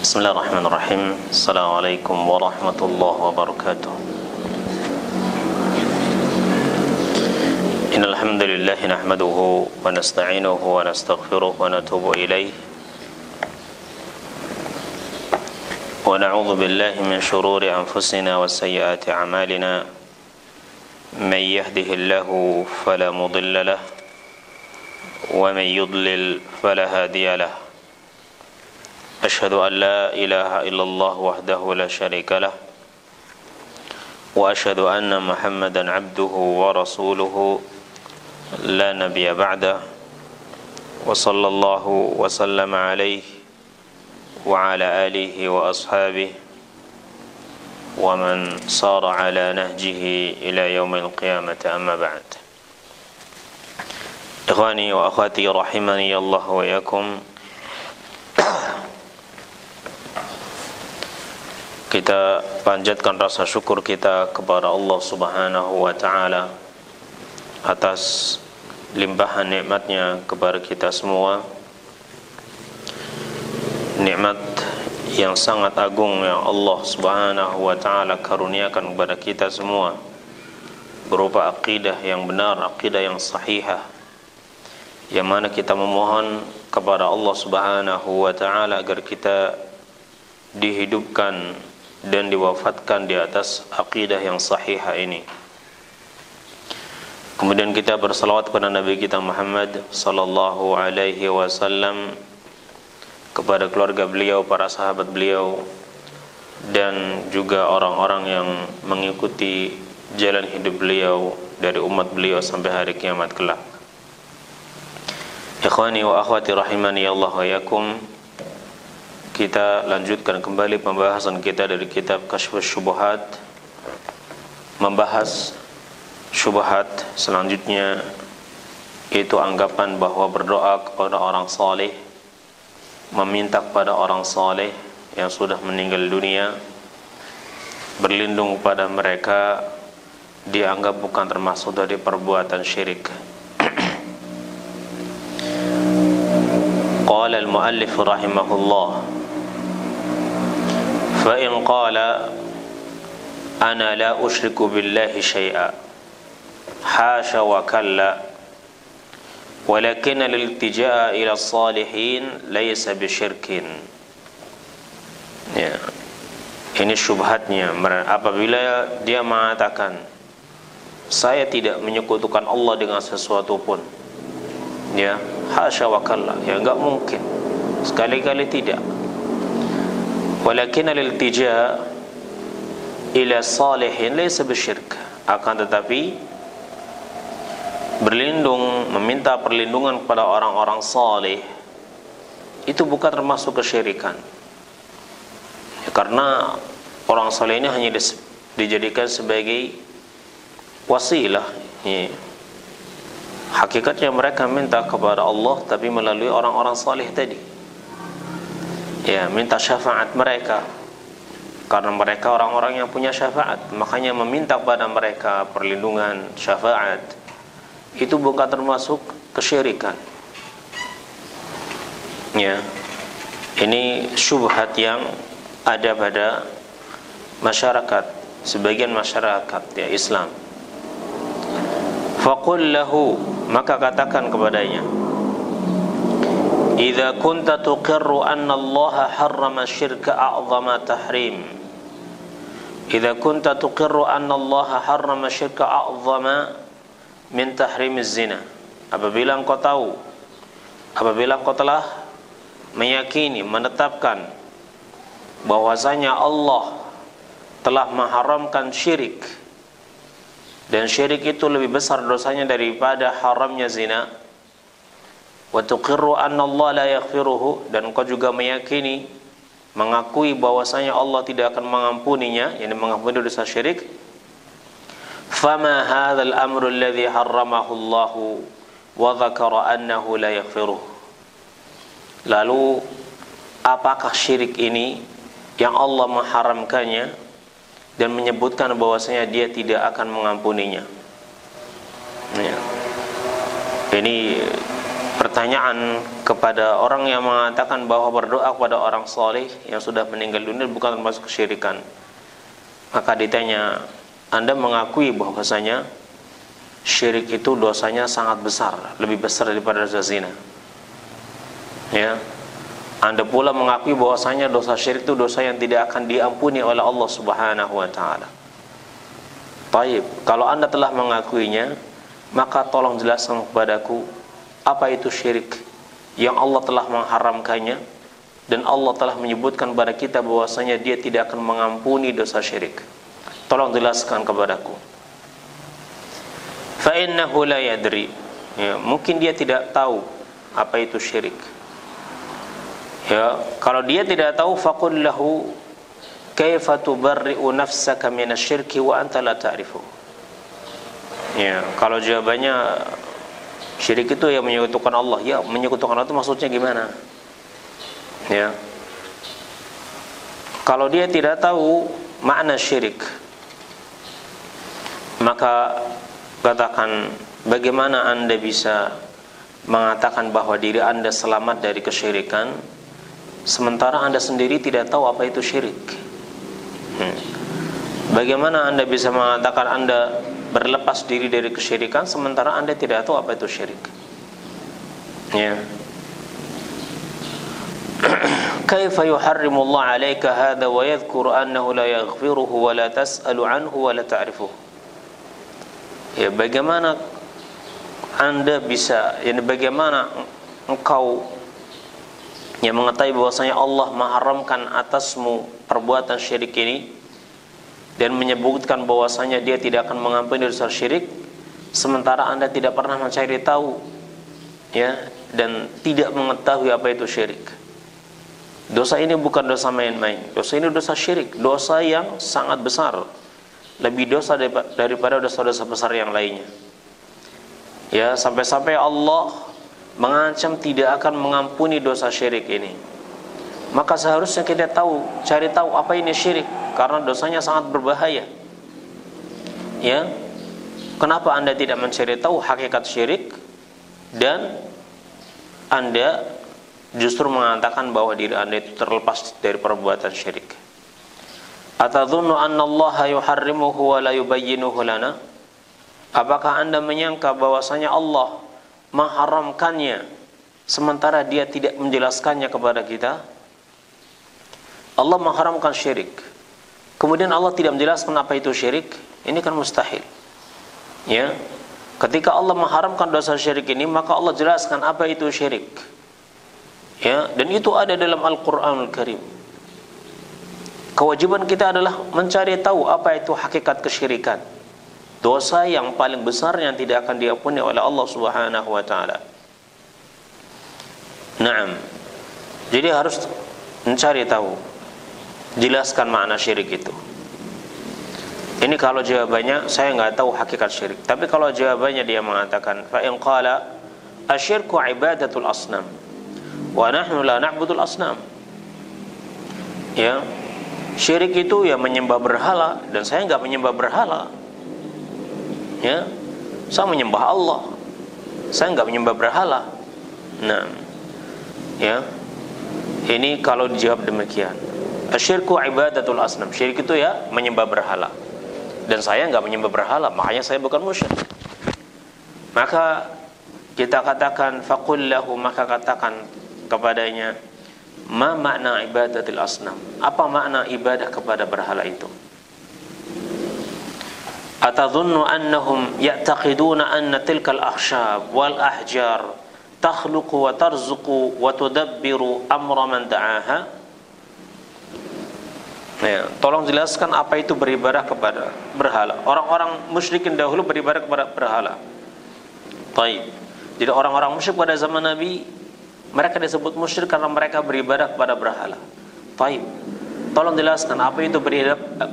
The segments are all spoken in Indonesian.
Bismillahirrahmanirrahim. Assalamualaikum warahmatullahi wabarakatuh. Innal hamdalillah nahmaduhu wa nasta'inuhu wa nastaghfiruh wa natubu ilayh. Wa na'udzu billahi min shururi anfusina wa sayyiati a'malina. Man yahdihillahu fala mudilla lahu wa man yudlil fala hadiya lahu. أشهد أن لا إله إلا الله وحده لا شريك له وأشهد أن محمدا عبده ورسوله لا نبي بعده وصلى الله وسلم عليه وعلى آله وأصحابه ومن صار على نهجه إلى يوم القيامة أما بعد. إخواني وأخواتي رحمني الله وإياكم. Kita panjatkan rasa syukur kita kepada Allah Subhanahu wa Ta'ala atas limpahan nikmatnya kepada kita semua. Nikmat yang sangat agung yang Allah Subhanahu wa Ta'ala karuniakan kepada kita semua, berupa akidah yang benar, akidah yang sahihah, yang mana kita memohon kepada Allah Subhanahu wa Ta'ala agar kita dihidupkan dan diwafatkan di atas akidah yang sahihah ini. Kemudian kita bersalawat kepada Nabi kita Muhammad sallallahu alaihi wasallam, kepada keluarga beliau, para sahabat beliau, dan juga orang-orang yang mengikuti jalan hidup beliau dari umat beliau sampai hari kiamat kelak. Ikhwani wa akhwati rahimani Allah wa yakum. Kita lanjutkan kembali pembahasan kita dari kitab Kasyfus Syubuhat, membahas syubhat selanjutnya, yaitu anggapan bahwa berdoa kepada orang saleh, meminta kepada orang saleh yang sudah meninggal dunia, berlindung kepada mereka, dianggap bukan termasuk dari perbuatan syirik. Qala al-muallif rahimahullah, فإن قال أنا لا أشرك بالله شيئا حاشا وكلا ولكن الالتجاء إلى الصالحين ليس بشرك. Ya, ini syubhatnya. Apabila dia mengatakan saya tidak menyekutukan Allah dengan sesuatu pun, ya, hasya wa kalla, ya enggak mungkin, sekali-kali tidak. Walakin al-iltija ila salihin laysa bisyirk, akan tetapi berlindung, meminta perlindungan kepada orang-orang saleh itu bukan termasuk kesyirikan, ya, karena orang saleh ini hanya dijadikan sebagai wasilah, ya. Hakikatnya mereka minta kepada Allah tapi melalui orang-orang saleh tadi, ya, minta syafaat mereka, karena mereka orang-orang yang punya syafaat, makanya meminta kepada mereka perlindungan, syafaat, itu bukan termasuk kesyirikan. Ya, ini syubhat yang ada pada masyarakat, sebagian masyarakat, ya, Islam. Faqul lahu, maka katakan kepadanya, idza kunta tuqirru anna Allah harrama syirka a'zama tahrim. Idza kunta tuqirru anna Allah harrama syirka a'zama min tahrimiz zina. Apabila engkau tahu, apabila engkau telah meyakini, menetapkan bahwasanya Allah telah mengharamkan syirik, dan syirik itu lebih besar dosanya daripada haramnya zina, wa tuqirru anna Allah la yaghfiruhu, dan engkau juga meyakini, mengakui bahwasanya Allah tidak akan mengampuninya, yakni mengampuni dosa syirik, fama hadzal amru alladhi harramahu Allah wa dzakara annahu la yaghfiruhu. Lalu apakah syirik ini yang Allah mengharamkannya dan menyebutkan bahwasanya dia tidak akan mengampuninya? Ya. Ini pertanyaan kepada orang yang mengatakan bahwa berdoa kepada orang saleh yang sudah meninggal dunia bukan termasuk kesyirikan. Maka ditanya, Anda mengakui bahwasanya syirik itu dosanya sangat besar, lebih besar daripada dosa zina. Ya. Anda pula mengakui bahwasanya dosa syirik itu dosa yang tidak akan diampuni oleh Allah Subhanahu wa taala. Baik, kalau Anda telah mengakuinya, maka tolong jelaskan kepadaku apa itu syirik yang Allah telah mengharamkannya dan Allah telah menyebutkan kepada kita bahwasanya Dia tidak akan mengampuni dosa syirik. Tolong jelaskan kepadaku. Fa innahu la yadri. Ya, mungkin dia tidak tahu apa itu syirik. Ya, kalau dia tidak tahu, faqul lahu kaifa tubarri'u nafsaka minasyirki wa anta la ta'rifu. Ya, kalau jawabannya syirik itu ya menyekutukan Allah. Ya, menyekutukan Allah itu maksudnya gimana? Ya. Kalau dia tidak tahu makna syirik, maka katakan, bagaimana Anda bisa mengatakan bahwa diri Anda selamat dari kesyirikan sementara Anda sendiri tidak tahu apa itu syirik? Bagaimana Anda bisa mengatakan Anda berlepas diri dari kesyirikan sementara Anda tidak tahu apa itu syirik? Ya. Kaifa yuharrimu Allah 'alaika hadha wa yadhkuru annahu la yaghfiruhu wa la tas'alu anhu wa la ta'rifuhu. Ya, bagaimana Anda bisa, bagaimana engkau yang mengetahui bahwasanya Allah mengharamkan atasmu perbuatan syirik ini dan menyebutkan bahwasanya Dia tidak akan mengampuni dosa syirik sementara Anda tidak pernah mencari tahu, ya, dan tidak mengetahui apa itu syirik. Dosa ini bukan dosa main-main. Dosa ini dosa syirik, dosa yang sangat besar, lebih dosa daripada dosa-dosa besar yang lainnya. Ya, sampai-sampai Allah mengancam tidak akan mengampuni dosa syirik ini. Maka seharusnya kita cari tahu apa ini syirik, karena dosanya sangat berbahaya. Ya, kenapa Anda tidak mencari tahu hakikat syirik dan Anda justru mengatakan bahwa diri Anda itu terlepas dari perbuatan syirik? Atadhunnu anna Allah yuharrimuhu wa la yubayyinuhu lana? Apakah Anda menyangka bahwasanya Allah mengharamkannya sementara Dia tidak menjelaskannya kepada kita? Allah mengharamkan syirik, kemudian Allah tidak menjelaskan apa itu syirik. Ini kan mustahil. Ya, ketika Allah mengharamkan dosa syirik ini, maka Allah jelaskan apa itu syirik. Ya, dan itu ada dalam Al-Qur'anul Karim. Kewajiban kita adalah mencari tahu apa itu hakikat kesyirikan, dosa yang paling besar yang tidak akan diampuni oleh Allah Subhanahu wa taala. Naam. Jadi harus mencari tahu, jelaskan makna syirik itu. Ini kalau jawabannya saya nggak tahu hakikat syirik. Tapi kalau jawabannya dia mengatakan fa in qala asyirku ibadatul asnam wa nahnu la na'budul asnam. Ya, syirik itu ya menyembah berhala dan saya nggak menyembah berhala. Ya, saya menyembah Allah, saya nggak menyembah berhala. Nah, ya, ini kalau dijawab demikian, asyirku ibadatul asnam, syirik itu ya menyembah berhala dan saya nggak menyembah berhala, makanya saya bukan musyrik. Maka kita katakan faqul lahu, maka katakan kepadanya, ma makna ibadatul asnam, apa makna ibadah kepada berhala itu? Atadhunnu annahum ya'taqiduna anna tilkal akhshab wal ahjar takhluqu wa tarzuqu wa tudabbiru amra man da'aha? Ya, tolong jelaskan apa itu beribadah kepada berhala. Orang-orang musyrikin dahulu beribadah kepada berhala. Baik. Jadi orang-orang musyrik pada zaman Nabi, mereka disebut musyrik karena mereka beribadah kepada berhala. Baik. Tolong jelaskan apa itu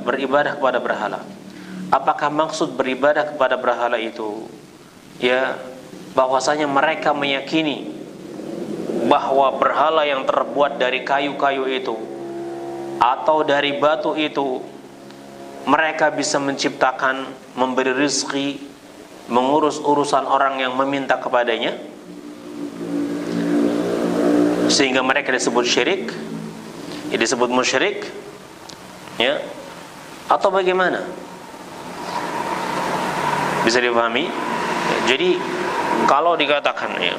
beribadah kepada berhala. Apakah maksud beribadah kepada berhala itu, ya, bahwasanya mereka meyakini bahwa berhala yang terbuat dari kayu-kayu itu atau dari batu itu mereka bisa menciptakan, memberi rezeki, mengurus urusan orang yang meminta kepadanya? sehingga mereka disebut syirik, disebut musyrik, ya, atau bagaimana? Bisa dipahami? Jadi kalau dikatakan ya,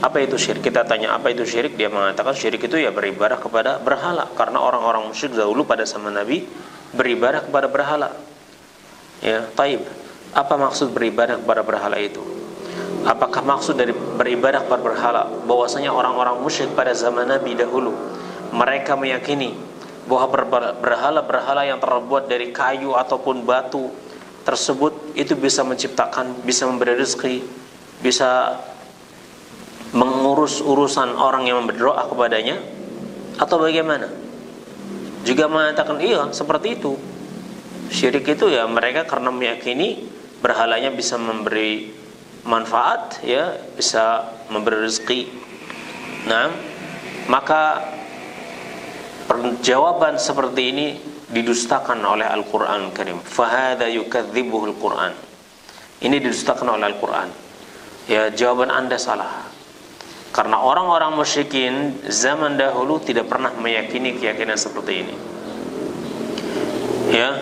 apa itu syirik? Kita tanya apa itu syirik, dia mengatakan syirik itu ya beribadah kepada berhala, karena orang-orang musyrik dahulu pada zaman Nabi beribadah kepada berhala. Ya, taib. Apa maksud beribadah kepada berhala itu? Apakah maksud dari beribadah kepada berhala bahwasanya orang-orang musyrik pada zaman Nabi dahulu mereka meyakini bahwa berhala-berhala yang terbuat dari kayu ataupun batu tersebut itu bisa menciptakan, bisa memberi rezeki, bisa mengurus urusan orang yang berdoa kepadanya, atau bagaimana? Juga mengatakan iya seperti itu. Syirik itu ya mereka karena meyakini berhalanya bisa memberi manfaat, ya, bisa memberi rezeki. Nah, maka jawaban seperti ini didustakan oleh Al-Quran Karim. Fahada yukadzibuhul Quran. Ini didustakan oleh Al-Quran. Ya, jawaban Anda salah. Karena orang-orang musyrikin zaman dahulu tidak pernah meyakini keyakinan seperti ini. Ya,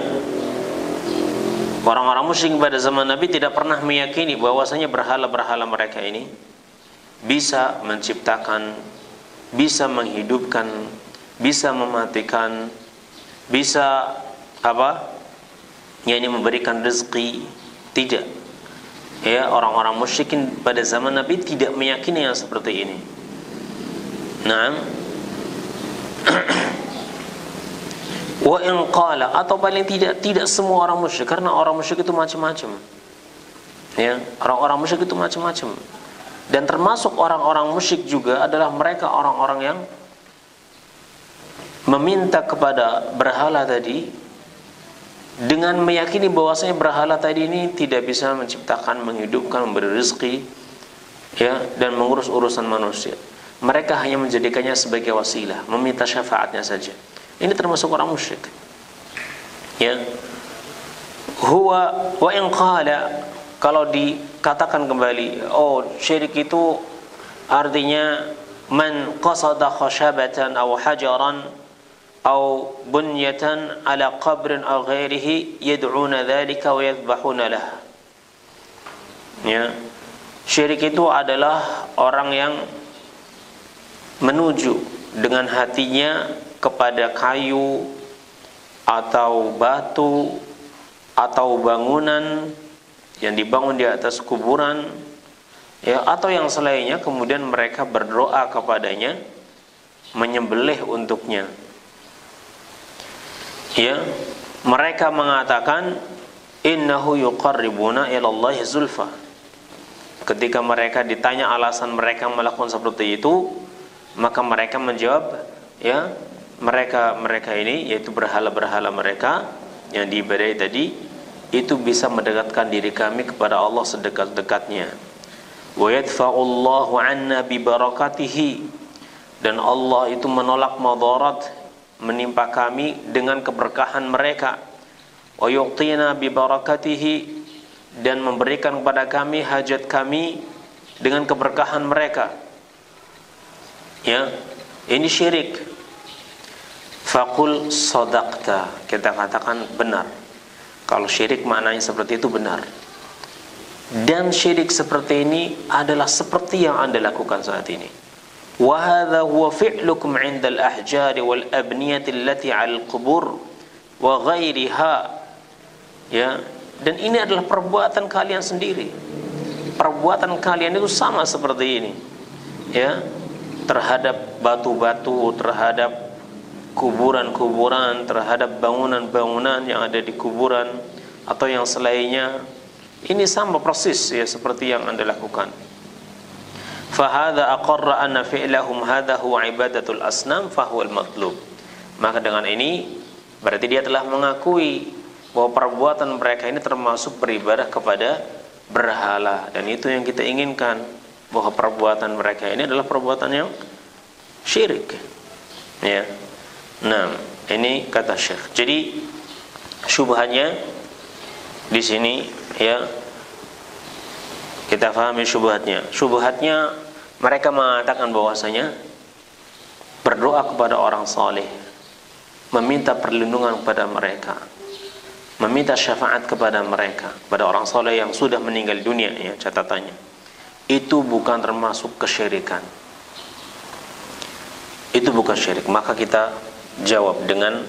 orang-orang musyrik pada zaman Nabi tidak pernah meyakini bahwasanya berhala-berhala mereka ini bisa menciptakan, bisa menghidupkan, bisa mematikan, bisa yakni memberikan rezeki. Tidak. Ya, orang-orang musyrikin pada zaman Nabi tidak meyakini yang seperti ini. Nah, wa in qala, atau paling tidak semua orang musyrik, karena orang musyrik itu macam-macam. Ya, orang-orang musyrik itu macam-macam. Dan termasuk orang-orang musyrik juga adalah mereka orang-orang yang meminta kepada berhala tadi dengan meyakini bahwasanya berhala tadi ini tidak bisa menciptakan, menghidupkan, memberi rezeki, ya, dan mengurus urusan manusia. Mereka hanya menjadikannya sebagai wasilah, meminta syafaatnya saja. Ini termasuk orang musyrik. Ya. Huwa wa in qala, kalau dikatakan kembali, oh syirik itu artinya man qasada khashabatan aw hajaran aw bunyatan ala qabrin aw ghairihi yad'una dzalika wa yadhbahuna lah. Ya. Syirik itu adalah orang yang menuju dengan hatinya kepada kayu atau batu atau bangunan yang dibangun di atas kuburan, ya, atau yang selainnya, kemudian mereka berdoa kepadanya, menyembelih untuknya. Ya, mereka mengatakan innahu yuqarribuna ilallahi zulfa. Ketika mereka ditanya alasan mereka melakukan seperti itu, maka mereka menjawab, ya, mereka ini, yaitu berhala-berhala mereka yang diibadahi tadi, itu bisa mendekatkan diri kami kepada Allah sedekat-dekatnya. Wa yadfa'ullahu 'anna bi barakatihi, dan Allah itu menolak madarat menimpa kami dengan keberkahan mereka. Wa yu'tina bi barakatihi, dan memberikan kepada kami hajat kami dengan keberkahan mereka. Ya, ini syirik. Faqul sadaqta, kita katakan benar. Kalau syirik maknanya seperti itu, benar. Dan syirik seperti ini adalah seperti yang Anda lakukan saat ini. Wa hadha huwa fi'lukum 'inda al-ahjar wal abniyati allati 'ala al-qubur wa ghairiha. Ya, dan ini adalah perbuatan kalian sendiri. Perbuatan kalian itu sama seperti ini. Ya, terhadap batu-batu, terhadap kuburan-kuburan, terhadap bangunan-bangunan yang ada di kuburan atau yang selainnya. Ini sama persis, ya, seperti yang Anda lakukan. Fahadha aqarra anna fi'lahum hadha huwa ibadatul asnam fahuwal matlub. Maka dengan ini berarti dia telah mengakui bahwa perbuatan mereka ini termasuk beribadah kepada berhala, dan itu yang kita inginkan, bahwa perbuatan mereka ini adalah perbuatan yang syirik. Ya. Nah, ini kata Syekh. Jadi syubhatnya di sini, ya, kita pahami syubhatnya. Syubhatnya Mereka mengatakan bahwasanya berdoa kepada orang saleh, meminta perlindungan kepada mereka, meminta syafaat kepada mereka, pada orang saleh yang sudah meninggal dunia, ya catatannya, itu bukan termasuk kesyirikan. Itu bukan syirik. Maka kita jawab dengan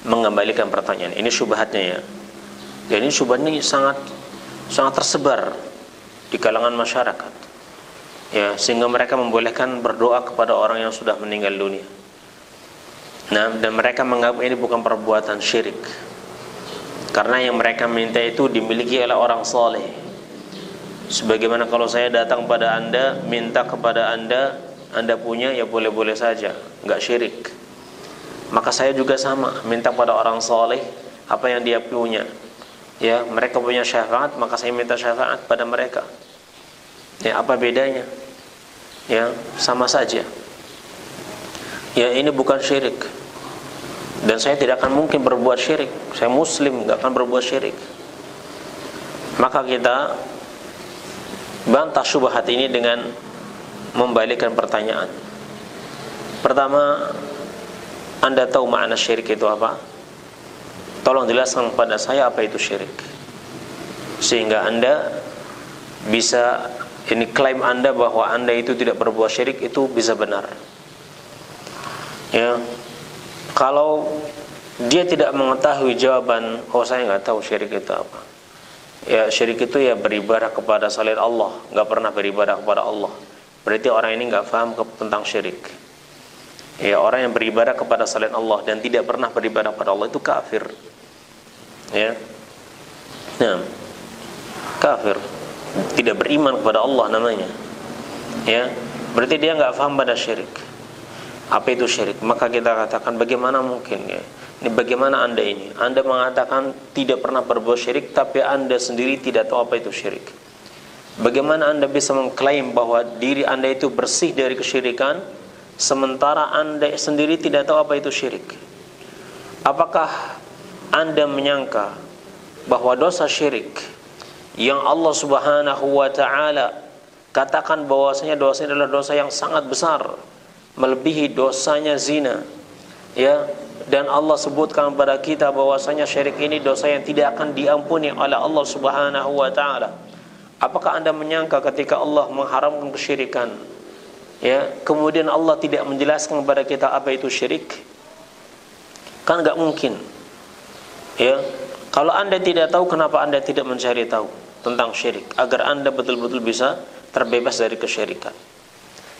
mengembalikan pertanyaan. Ini syubhatnya ya. Dan ini syubhat ini sangat tersebar di kalangan masyarakat. Ya, sehingga mereka membolehkan berdoa kepada orang yang sudah meninggal dunia. Nah, dan mereka menganggap ini bukan perbuatan syirik. Karena yang mereka minta itu dimiliki oleh orang saleh. Sebagaimana kalau saya datang pada Anda, minta kepada Anda punya, ya boleh-boleh saja, enggak syirik. Maka saya juga sama, minta pada orang saleh apa yang dia punya. Ya, mereka punya syafaat, maka saya minta syafaat pada mereka. Ya, apa bedanya? Ya, sama saja. Ya, ini bukan syirik. Dan saya tidak akan mungkin berbuat syirik. Saya muslim, enggak akan berbuat syirik. Maka kita bantah syubhat ini dengan membalikkan pertanyaan. Pertama, Anda tahu makna syirik itu apa? Tolong jelaskan kepada saya apa itu syirik, sehingga Anda bisa, ini klaim Anda bahwa Anda itu tidak berbuat syirik itu bisa benar. Ya, kalau dia tidak mengetahui jawaban, oh saya nggak tahu syirik itu apa. Ya, syirik itu ya beribadah kepada selain Allah, nggak pernah beribadah kepada Allah. Berarti orang ini nggak paham tentang syirik. Ya, orang yang beribadah kepada selain Allah dan tidak pernah beribadah kepada Allah itu kafir. Ya, nah, kafir, tidak beriman kepada Allah namanya. Ya, berarti dia nggak paham pada syirik. Apa itu syirik? Maka kita katakan, bagaimana mungkin ya? Ini bagaimana Anda ini? Anda mengatakan tidak pernah berbuat syirik, tapi Anda sendiri tidak tahu apa itu syirik. Bagaimana Anda bisa mengklaim bahwa diri Anda itu bersih dari kesyirikan, sementara Anda sendiri tidak tahu apa itu syirik? Apakah Anda menyangka bahwa dosa syirik yang Allah Subhanahu wa ta'ala katakan bahwasanya dosanya adalah dosa yang sangat besar, melebihi dosanya zina, ya, dan Allah sebutkan kepada kita bahwasanya syirik ini dosa yang tidak akan diampuni oleh Allah Subhanahu wa ta'ala? Apakah Anda menyangka ketika Allah mengharamkan kesyirikan, ya, kemudian Allah tidak menjelaskan kepada kita apa itu syirik? Kan nggak mungkin. Ya, kalau Anda tidak tahu, kenapa Anda tidak mencari tahu tentang syirik agar Anda betul-betul bisa terbebas dari kesyirikan?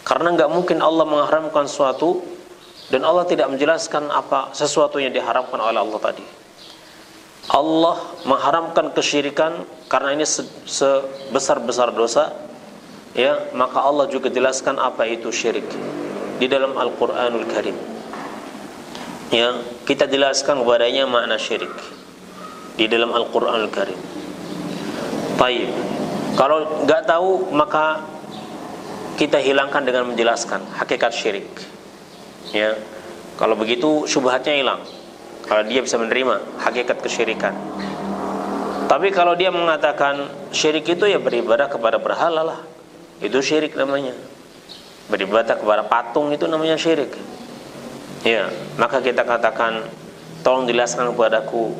Karena nggak mungkin Allah mengharamkan sesuatu dan Allah tidak menjelaskan apa sesuatu yang diharamkan oleh Allah tadi. Allah mengharamkan kesyirikan karena ini sebesar-besar dosa, ya, maka Allah juga jelaskan apa itu syirik di dalam Al-Qur'anul Karim. Ya, kita jelaskan kepadanya makna syirik di dalam Al-Qur'anul Karim. Baik. Kalau enggak tahu, maka kita hilangkan dengan menjelaskan hakikat syirik. Ya. Kalau begitu syubhatnya hilang. Kalau dia bisa menerima hakikat kesyirikan. Tapi kalau dia mengatakan syirik itu ya beribadah kepada berhala lah, itu syirik namanya. Beribadah kepada patung itu namanya syirik. Ya, maka kita katakan, tolong jelaskan kepadaku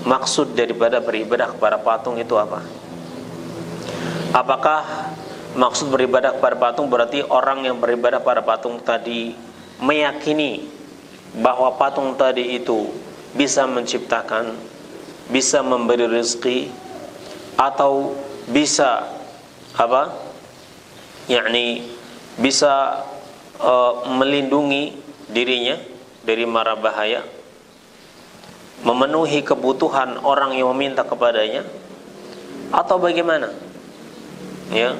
maksud daripada beribadah kepada patung itu apa? Apakah maksud beribadah kepada patung berarti orang yang beribadah pada patung tadi meyakini bahwa patung tadi itu bisa menciptakan, bisa memberi rezeki, atau bisa apa? Yakni bisa melindungi dirinya dari mara bahaya, memenuhi kebutuhan orang yang meminta kepadanya, atau bagaimana? Ya.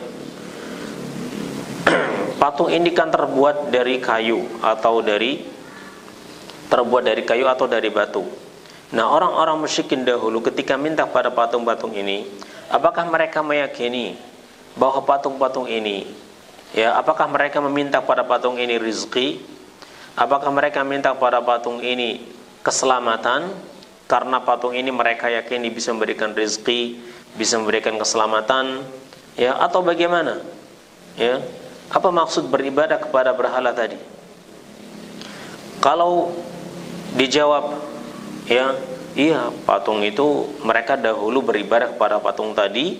Patung ini kan terbuat dari kayu atau dari batu. Nah, orang-orang musyrikin dahulu ketika minta pada patung-patung ini, apakah mereka meyakini bahwa patung-patung ini, ya, apakah mereka meminta pada patung ini rezeki? Apakah mereka minta pada patung ini keselamatan? Karena patung ini mereka yakini bisa memberikan rezeki, bisa memberikan keselamatan, ya, atau bagaimana? Ya. Apa maksud beribadah kepada berhala tadi? Kalau dijawab, ya, iya, patung itu mereka dahulu beribadah kepada patung tadi,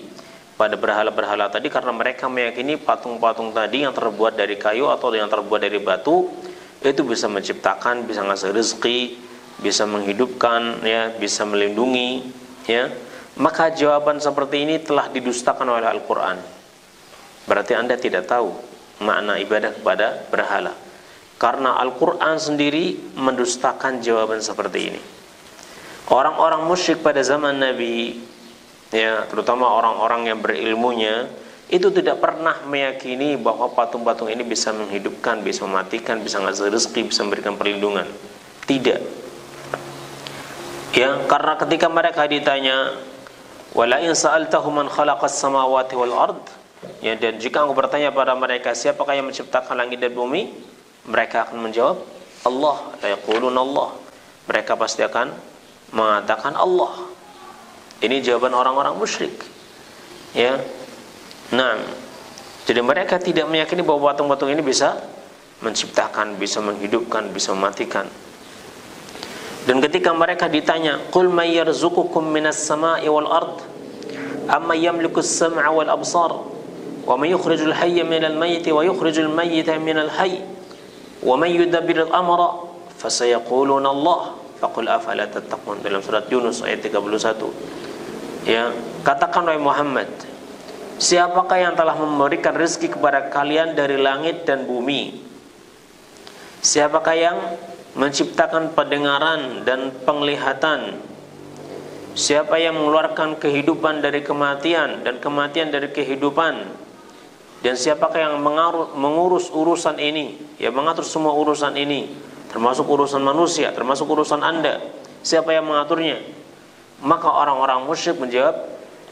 pada berhala-berhala tadi, karena mereka meyakini patung-patung tadi yang terbuat dari kayu atau yang terbuat dari batu itu bisa menciptakan, bisa ngasih rezeki, bisa menghidupkan, ya, bisa melindungi, ya. Maka jawaban seperti ini telah didustakan oleh Al-Quran. Berarti Anda tidak tahu makna ibadah kepada berhala, karena Al-Quran sendiri mendustakan jawaban seperti ini. Orang-orang musyrik pada zaman Nabi, ya, terutama orang-orang yang berilmunya, itu tidak pernah meyakini bahwa patung-patung ini bisa menghidupkan, bisa mematikan, bisa ngasih rezeki, bisa memberikan perlindungan. Tidak. Ya, karena ketika mereka ditanya, wala in sa'altahu man khalaqas samawati wal ard, ya, dan jika engkau bertanya pada mereka siapakah yang menciptakan langit dan bumi, mereka akan menjawab Allah. La yaquluna Allah. Mereka pasti akan mengatakan Allah. Ini jawaban orang-orang musyrik, ya. Nah, jadi mereka tidak meyakini bahwa patung-patung ini bisa menciptakan, bisa menghidupkan, bisa mematikan. Dan ketika mereka ditanya, qul may yarzuqukum minas sama'i wal ard amma yamliku as-sam'a wal absar wa may yukhrijul hayya minal mayyiti wa yukhrijul mayyita minal hayy wa may yudabbirul amra fasayaquluna Allah faqul afala tattaqun, dalam surat Yunus ayat 31. Ya, katakan wahai Muhammad, siapakah yang telah memberikan rezeki kepada kalian dari langit dan bumi? Siapakah yang menciptakan pendengaran dan penglihatan? Siapa yang mengeluarkan kehidupan dari kematian dan kematian dari kehidupan? Dan siapakah yang mengurus urusan ini, ya, mengatur semua urusan ini, termasuk urusan manusia, termasuk urusan Anda? Siapa yang mengaturnya? Maka orang-orang musyrik menjawab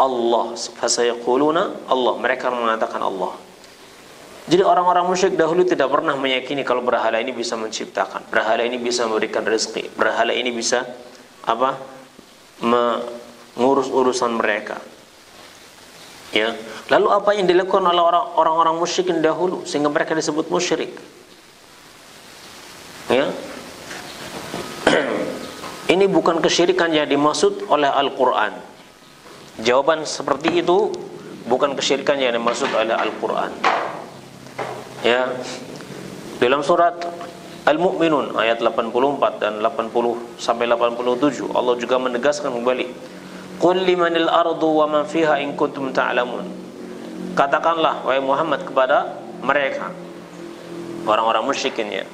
Allah. Fasayaquluna Allah. Mereka mengatakan Allah. Jadi orang-orang musyrik dahulu tidak pernah meyakini kalau berhala ini bisa menciptakan, berhala ini bisa memberikan rezeki, berhala ini bisa apa? Mengurus urusan mereka. Ya. Lalu apa yang dilakukan oleh orang-orang musyrikin dahulu sehingga mereka disebut musyrik? Ya. Ini bukan kesyirikan yang dimaksud oleh Al-Quran. Jawaban seperti itu bukan kesyirikan yang dimaksud oleh Al-Quran. Ya, dalam surat Al-Mu'minun ayat 84 dan 80 sampai 87 Allah juga menegaskan kembali, qul limanil ardu wa man fiha in kuntum ta'lamun. Katakanlah wahai Muhammad kepada mereka, orang-orang musyrikin, ya,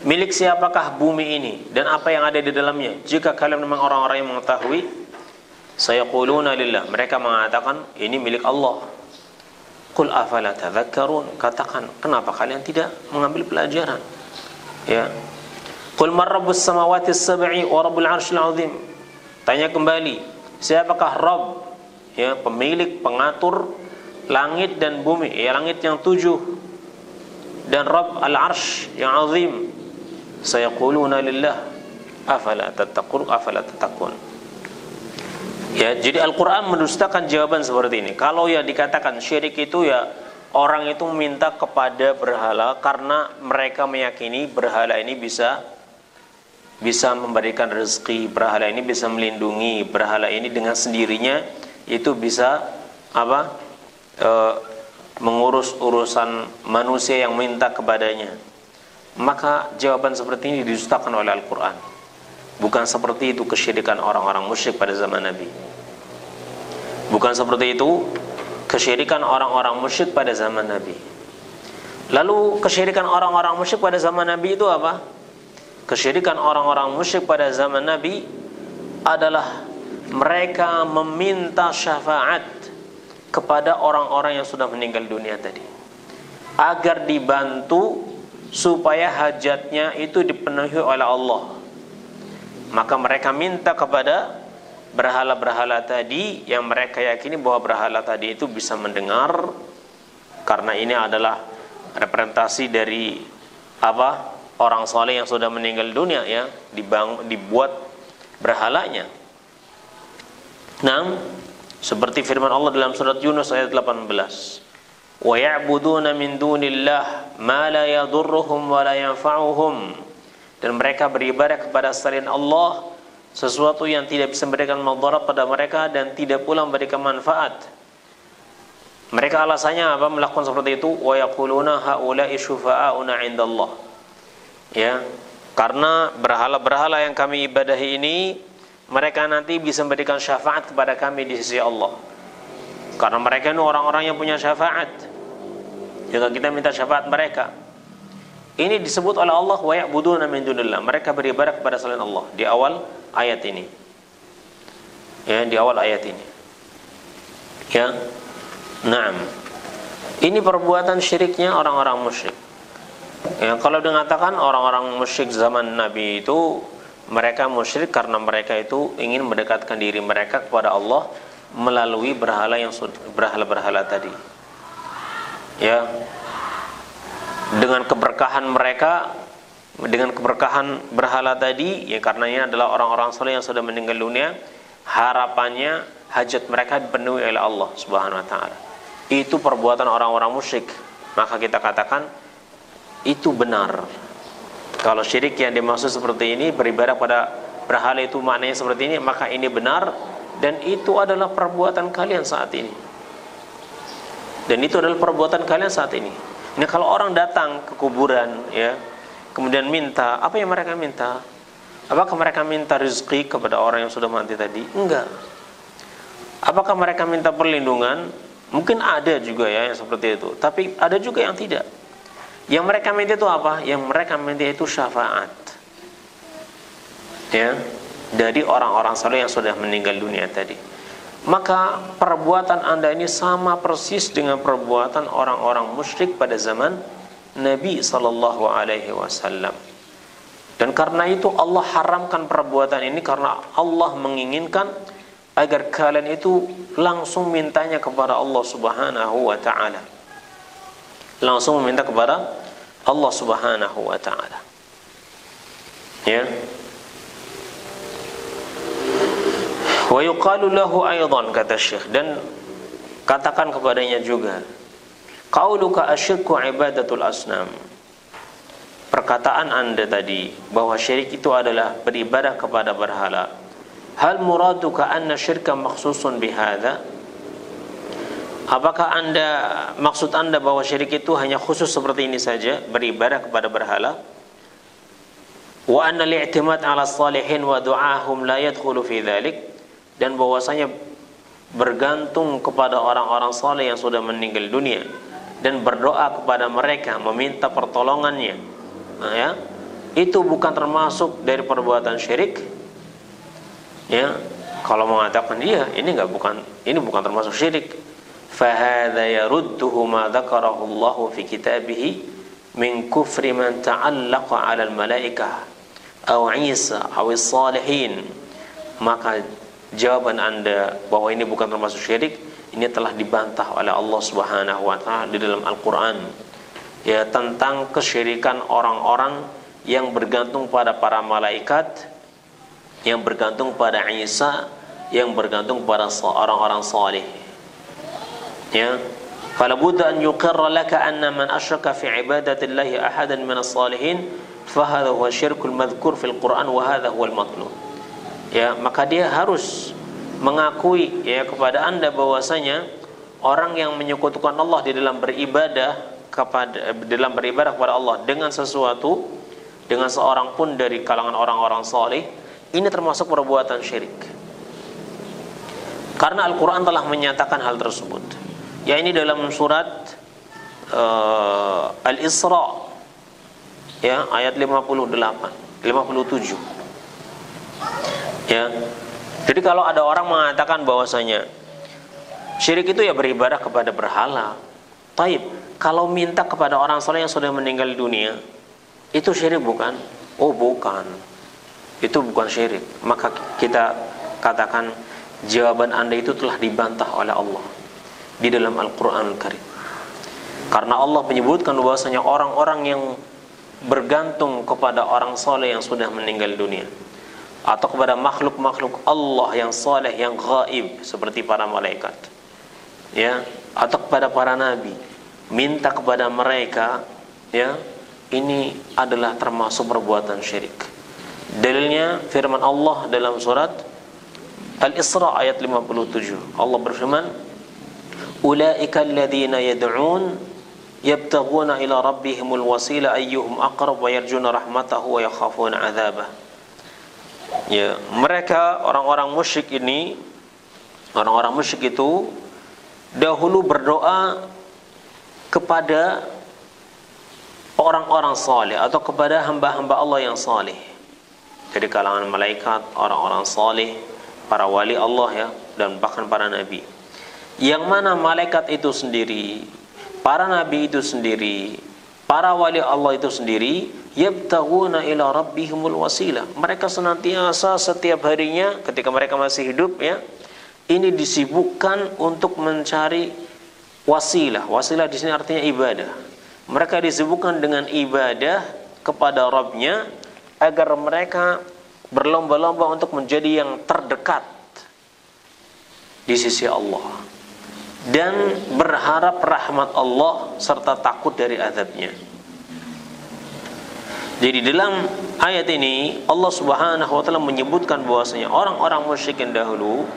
milik siapakah bumi ini dan apa yang ada di dalamnya? Jika kalian memang orang-orang yang mengetahui, sayaquluna lillah, mereka mengatakan ini milik Allah. Qul afala tadhakkarun, katakan kenapa kalian tidak mengambil pelajaran? Ya. Qul man rabbus samawati as-sab'i wa rabbul 'arsyil 'azim. Tanya kembali, siapakah Rabb, ya, pemilik, pengatur langit dan bumi, ya, langit yang 7 dan Rabb al-'arsy yang azim. Sayaquluna lillah afala tattaqun afala tattaqun. Ya, jadi Al-Quran mendustakan jawaban seperti ini. Kalau ya dikatakan syirik itu, ya, orang itu meminta kepada berhala karena mereka meyakini berhala ini bisa memberikan rezeki, berhala ini bisa melindungi, berhala ini dengan sendirinya itu bisa apa? Mengurus urusan manusia yang minta kepadanya. Maka jawaban seperti ini didustakan oleh Al-Quran. Bukan seperti itu kesyirikan orang-orang musyrik pada zaman Nabi. Bukan seperti itu kesyirikan orang-orang musyrik pada zaman Nabi. Lalu kesyirikan orang-orang musyrik pada zaman Nabi itu apa? Kesyirikan orang-orang musyrik pada zaman Nabi adalah mereka meminta syafaat kepada orang-orang yang sudah meninggal dunia tadi, agar dibantu supaya hajatnya itu dipenuhi oleh Allah. Maka mereka minta kepada berhala-berhala tadi yang mereka yakini bahwa berhala tadi itu bisa mendengar, karena ini adalah representasi dari apa? Orang saleh yang sudah meninggal dunia, ya, dibuat berhalanya. Nah, seperti firman Allah dalam surat Yunus ayat 18. wa ya'buduna min dunillah ma la yadurruhum wa la yanfa'uhum, dan mereka beribadah kepada selain Allah sesuatu yang tidak bisa memberikan madarat pada mereka dan tidak pula memberikan manfaat. Mereka alasannya apa melakukan seperti itu? Wa yaquluna haula'i syufa'auna 'indallah. Ya, karena berhala-berhala yang kami ibadahi ini mereka nanti bisa memberikan syafaat kepada kami di sisi Allah. Karena mereka ini orang-orang yang punya syafaat. Jika kita minta syafaat mereka. Ini disebut oleh Allah wa ya'buduna min dunillah. Mereka beribadah kepada selain Allah di awal ayat ini. Ya, di awal ayat ini. Ya. Naam. Ini perbuatan syiriknya orang-orang musyrik. Ya, kalau dikatakan orang-orang musyrik zaman Nabi itu mereka musyrik karena mereka itu ingin mendekatkan diri mereka kepada Allah melalui berhala-berhala tadi. Ya. Dengan keberkahan mereka, dengan keberkahan berhala tadi, ya karenanya adalah orang-orang saleh yang sudah meninggal dunia, harapannya hajat mereka dipenuhi oleh Allah Subhanahu wa taala. Itu perbuatan orang-orang musyrik. Maka kita katakan itu benar. Kalau syirik yang dimaksud seperti ini, beribadah pada berhala itu maknanya seperti ini, maka ini benar dan itu adalah perbuatan kalian saat ini. Dan itu adalah perbuatan kalian saat ini. Ini kalau orang datang ke kuburan, ya, kemudian minta, apa yang mereka minta? Apakah mereka minta rezeki kepada orang yang sudah mati tadi? Enggak. Apakah mereka minta perlindungan? Mungkin ada juga ya yang seperti itu, tapi ada juga yang tidak. Yang mereka minta itu apa? Yang mereka minta itu syafaat, ya, dari orang-orang saleh yang sudah meninggal dunia tadi. Maka perbuatan Anda ini sama persis dengan perbuatan orang-orang musyrik pada zaman Nabi sallallahu alaihi wasallam. Dan karena itu Allah haramkan perbuatan ini karena Allah menginginkan agar kalian itu langsung mintanya kepada Allah Subhanahu wa taala. Langsung meminta kepada Allah Subhanahu wa taala. Ya. Wa yuqalu lahu aidan, kata Syekh, dan katakan kepadanya juga, qauluka asyirku ibadatul asnam. Perkataan Anda tadi bahwa syirik itu adalah beribadah kepada berhala. Hal muraduka anna syirka makhsusun bihadza? Apakah maksud Anda bahwa syirik itu hanya khusus seperti ini saja, beribadah kepada berhala? Wa anna li'timad 'ala salihin wa du'ahum la yadkhulu fi dzalik, dan bahwasanya bergantung kepada orang-orang saleh yang sudah meninggal dunia dan berdoa kepada mereka, meminta pertolongannya, nah, ya, itu bukan termasuk dari perbuatan syirik. Ya, kalau mengatakan iya, ini bukan termasuk syirik. فهذا يرده ما ذكره الله في كتابه من كفر من تعلق على الملائكة أو عيسى أو الصالحين. Maka jawaban Anda bahwa ini bukan termasuk syirik, ini telah dibantah oleh Allah Subhanahu wa taala di dalam Al-Qur'an, ya, tentang kesyirikan orang-orang yang bergantung pada para malaikat, yang bergantung pada Isa, yang bergantung pada orang-orang saleh. Ya, fala budda an yuqirra laka anna man asyraka fi ibadati llahi ahadan min as-salihin fa hadha huwa syirkul madhkur fil Qur'an wa hadha huwal matlub. Ya, maka dia harus mengakui, ya, kepada Anda bahwasanya orang yang menyekutukan Allah di dalam beribadah kepada Allah dengan sesuatu, dengan seorang pun dari kalangan orang-orang saleh, ini termasuk perbuatan syirik. Karena Al-Qur'an telah menyatakan hal tersebut. Ya, ini dalam surat Al-Isra, ya, ayat 57. Ya. Jadi kalau ada orang mengatakan bahwasanya syirik itu ya beribadah kepada berhala. Taib, kalau minta kepada orang saleh yang sudah meninggal dunia, itu syirik bukan? Oh, bukan. Itu bukan syirik. Maka kita katakan jawaban Anda itu telah dibantah oleh Allah di dalam Al-Quran Al-Karim. Karena Allah menyebutkan bahwasanya orang-orang yang bergantung kepada orang saleh yang sudah meninggal dunia, atau kepada makhluk-makhluk Allah yang saleh, yang gaib, seperti para malaikat, ya, atau kepada para nabi, minta kepada mereka, ya, ini adalah termasuk perbuatan syirik. Dalilnya firman Allah dalam surat Al-Isra ayat 57. Allah berfirman, "Ulaika alladziina yad'un yabtaghuna ila rabbihimul wasila ayyuhum aqrab wa yarjuna rahmatahu wa yakhafuna 'adzabah." Ya, mereka orang-orang musyrik ini, orang-orang musyrik itu dahulu berdoa kepada orang-orang saleh atau kepada hamba-hamba Allah yang saleh. Dari kalangan malaikat, orang-orang saleh, para wali Allah, ya, dan bahkan para nabi. Yang mana malaikat itu sendiri, para nabi itu sendiri, para wali Allah itu sendiri, yabtaghuna ila rabbihimul wasilah. Mereka senantiasa setiap harinya ketika mereka masih hidup, ya, ini disibukkan untuk mencari wasilah. Wasilah di sini artinya ibadah. Mereka disibukkan dengan ibadah kepada Rabbnya agar mereka berlomba-lomba untuk menjadi yang terdekat di sisi Allah dan berharap rahmat Allah serta takut dari azabnya. Jadi dalam ayat ini Allah Subhanahu wa taala menyebutkan bahwasanya orang-orang musyrikin dahulu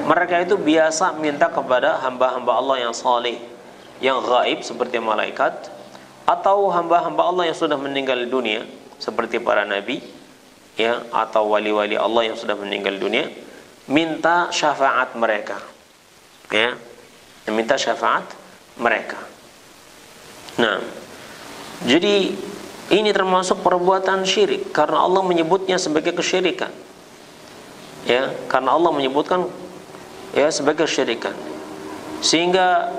mereka itu biasa minta kepada hamba-hamba Allah yang saleh, yang gaib seperti malaikat, atau hamba-hamba Allah yang sudah meninggal dunia seperti para nabi, ya, atau wali-wali Allah yang sudah meninggal dunia, minta syafaat mereka, ya, minta syafaat mereka. Nah, jadi ini termasuk perbuatan syirik karena Allah menyebutnya sebagai kesyirikan, ya, karena Allah menyebutkan, ya, sebagai kesyirikan, sehingga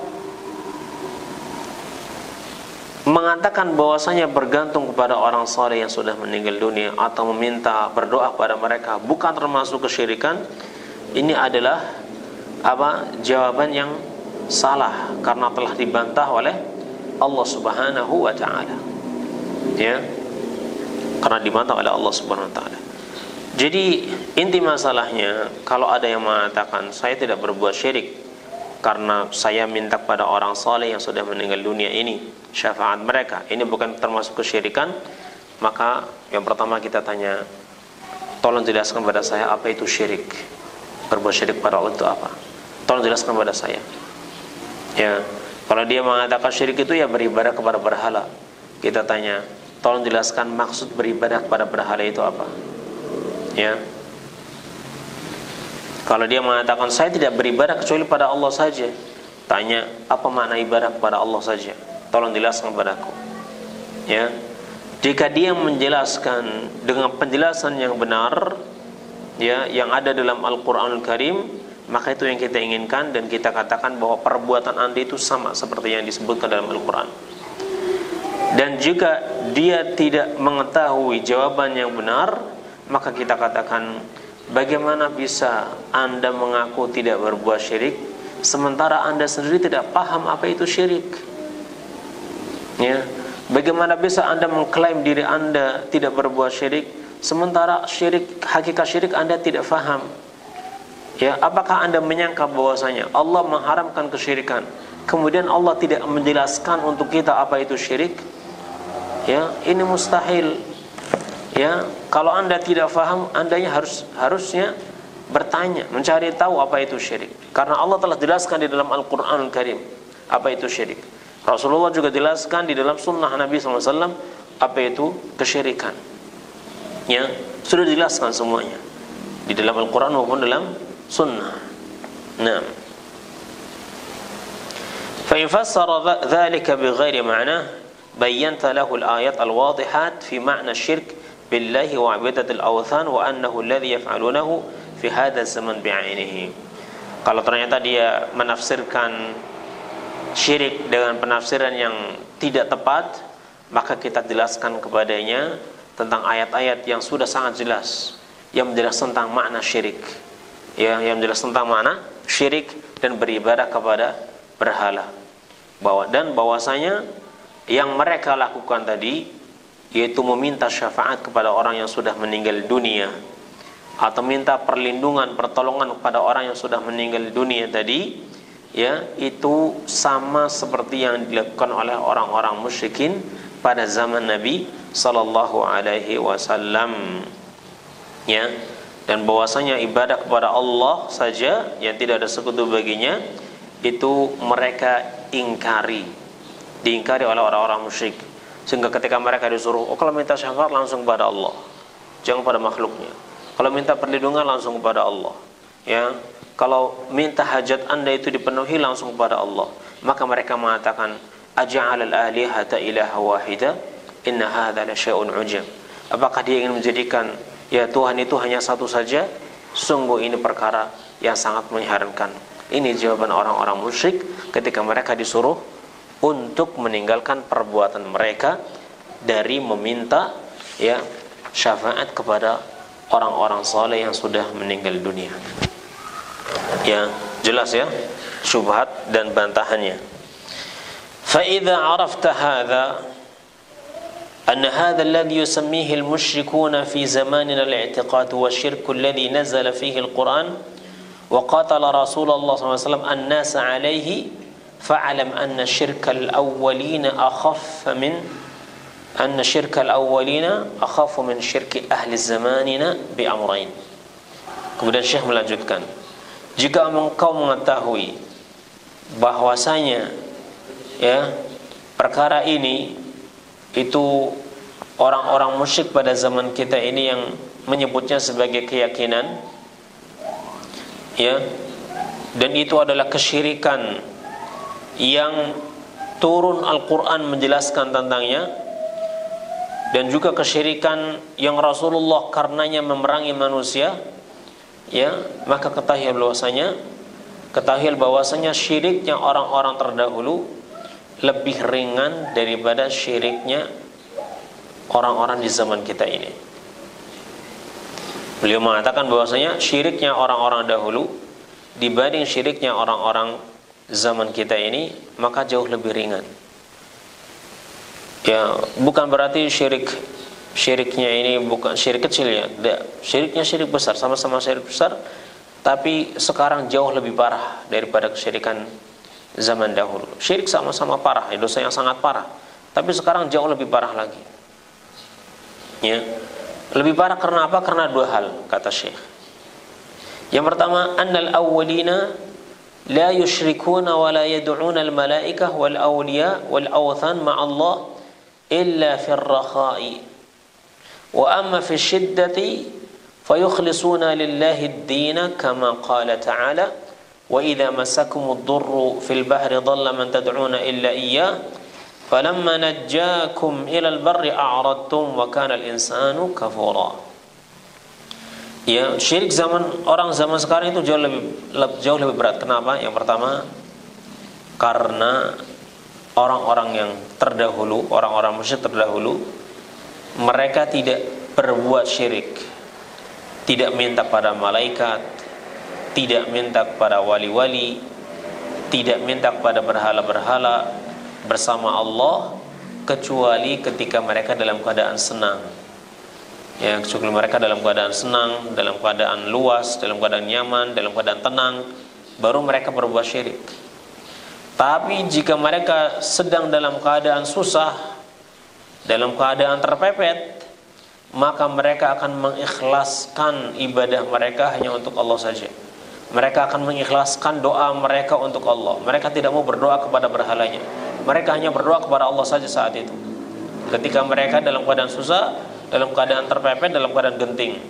mengatakan bahwasanya bergantung kepada orang saleh yang sudah meninggal dunia atau meminta berdoa kepada mereka bukan termasuk kesyirikan. Ini adalah jawaban yang salah karena telah dibantah oleh Allah Subhanahu wa taala, ya, karena dibantah oleh Allah Subhanahu wa taala. Jadi inti masalahnya, kalau ada yang mengatakan saya tidak berbuat syirik karena saya minta kepada orang saleh yang sudah meninggal dunia ini syafaat mereka, ini bukan termasuk kesyirikan, maka yang pertama kita tanya, tolong jelaskan kepada saya apa itu syirik. Berbuat syirik pada Allah itu apa? Tolong jelaskan kepada saya. Ya, kalau dia mengatakan syirik itu ya beribadah kepada berhala, kita tanya, tolong jelaskan maksud beribadah kepada berhala itu apa? Ya. Kalau dia mengatakan saya tidak beribadah kecuali pada Allah saja, tanya apa makna ibadah kepada Allah saja? Tolong jelaskan padaku. Ya. Jika dia menjelaskan dengan penjelasan yang benar, ya, yang ada dalam Al-Qur'anul Karim, maka itu yang kita inginkan dan kita katakan bahwa perbuatan Anda itu sama seperti yang disebutkan dalam Al-Qur'an. Dan jika dia tidak mengetahui jawaban yang benar, maka kita katakan, bagaimana bisa Anda mengaku tidak berbuat syirik sementara Anda sendiri tidak paham apa itu syirik? Ya, bagaimana bisa Anda mengklaim diri Anda tidak berbuat syirik sementara syirik, hakikat syirik Anda tidak faham? Ya, apakah Anda menyangka bahwasanya Allah mengharamkan kesyirikan, kemudian Allah tidak menjelaskan untuk kita apa itu syirik? Ya, ini mustahil. Ya, kalau Anda tidak faham, Andanya harusnya bertanya, mencari tahu apa itu syirik. Karena Allah telah jelaskan di dalam Al-Qur'anul Karim apa itu syirik. Rasulullah juga jelaskan di dalam sunnah Nabi SAW apa itu kesyirikan. Ya, sudah dijelaskan semuanya di dalam Al-Qur'an maupun dalam sunnah. Nah, fa in fassara dzalika bighairi ma'na bayyanta lahu al-ayat al-wadihat fi ma'na asy-syirk billahi wa 'ibadatil awthan wa annahu alladhi yaf'alunahu fi hadha zaman bi'ainihi. Kalau ternyata dia menafsirkan syirik dengan penafsiran yang tidak tepat, maka kita jelaskan kepadanya tentang ayat-ayat yang sudah sangat jelas yang menjelaskan tentang makna syirik, ya, yang menjelaskan tentang makna syirik dan beribadah kepada berhala, dan bahwasanya yang mereka lakukan tadi yaitu meminta syafaat kepada orang yang sudah meninggal dunia atau minta perlindungan, pertolongan kepada orang yang sudah meninggal dunia tadi, ya, itu sama seperti yang dilakukan oleh orang-orang musyrikin pada zaman Nabi sallallahu alaihi wasallam, ya. Dan bahwasanya ibadah kepada Allah saja yang tidak ada sekutu baginya itu mereka diingkari oleh orang-orang musyrik, sehingga ketika mereka disuruh, oh kalau minta syafaat langsung kepada Allah, jangan pada makhluknya. Kalau minta perlindungan langsung kepada Allah, ya. Kalau minta hajat anda itu dipenuhi langsung kepada Allah, maka mereka mengatakan, aja'alal alihata ilaha wahida inna hadza la syai'un ujab. Apakah dia ingin menjadikan ya Tuhan itu hanya satu saja? Sungguh ini perkara yang sangat mengherankan. Ini jawaban orang-orang musyrik ketika mereka disuruh untuk meninggalkan perbuatan mereka dari meminta ya syafaat kepada orang-orang saleh yang sudah meninggal dunia. Ya, jelas ya syubhat dan bantahannya. Fa idza arafta hadza أن هذا الذي يسميه المشركون في زماننا الاعتقاد والشرك الذي نزل فيه القرآن وقاتل رسول الله صلى الله عليه وسلم الناس عليه فاعلم أن شرك الأولين أخف من شرك أهل زماننا بأمرين. Kemudian Syekh melanjutkan, jika engkau mengetahui bahwasanya ya perkara ini itu orang-orang musyrik pada zaman kita ini yang menyebutnya sebagai keyakinan, ya, dan itu adalah kesyirikan yang turun Al-Quran menjelaskan tentangnya, dan juga kesyirikan yang Rasulullah karenanya memerangi manusia, ya, maka ketahuilah bahwasanya syiriknya orang-orang terdahulu lebih ringan daripada syiriknya orang-orang di zaman kita ini. Beliau mengatakan bahwasanya syiriknya orang-orang dahulu dibanding syiriknya orang-orang zaman kita ini maka jauh lebih ringan. Ya, bukan berarti syiriknya ini bukan syirik kecil ya. Syiriknya syirik besar, sama-sama syirik besar, tapi sekarang jauh lebih parah daripada kesyirikan zaman dahulu. Syirik sama-sama parah, dosa yang sangat parah, tapi sekarang jauh lebih parah lagi. Ya, lebih parah karena apa? Karena dua hal, kata Syekh. Yang pertama, annal awwalina la yusyrikuna wa la yad'una al malaikah wal awliya wal awthan ma'a Allah illa fir rakha'i wa amma fi shiddati fayukhlisuna lillahi ad-din kama qala ta'ala وَإِذَا مَسَّكُمُ الضُّرُّ فِي الْبَحْرِ ضَلَّ مَنْ تَدْعُونَ إِلَّا إِيَّاهُ فَلَمَّا نَجَّاكُمْ إِلَى الْبَرِّ أَعْرَضْتُمْ وَكَانَ الْإِنسَانُ كَفُورًا. Ya, syirik orang zaman sekarang itu jauh lebih berat. Kenapa? Yang pertama, karena orang-orang yang terdahulu, orang-orang musyrik terdahulu, mereka tidak berbuat syirik, tidak minta pada malaikat, tidak minta kepada wali-wali, tidak minta kepada berhala-berhala bersama Allah, kecuali ketika mereka dalam keadaan senang. Ya, kecuali mereka dalam keadaan senang, dalam keadaan luas, dalam keadaan nyaman, dalam keadaan tenang, baru mereka berbuat syirik. Tapi jika mereka sedang dalam keadaan susah, dalam keadaan terpepet, maka mereka akan mengikhlaskan ibadah mereka hanya untuk Allah saja. Mereka akan mengikhlaskan doa mereka untuk Allah. Mereka tidak mau berdoa kepada berhalanya. Mereka hanya berdoa kepada Allah saja saat itu. Ketika mereka dalam keadaan susah, dalam keadaan terpepet, dalam keadaan genting.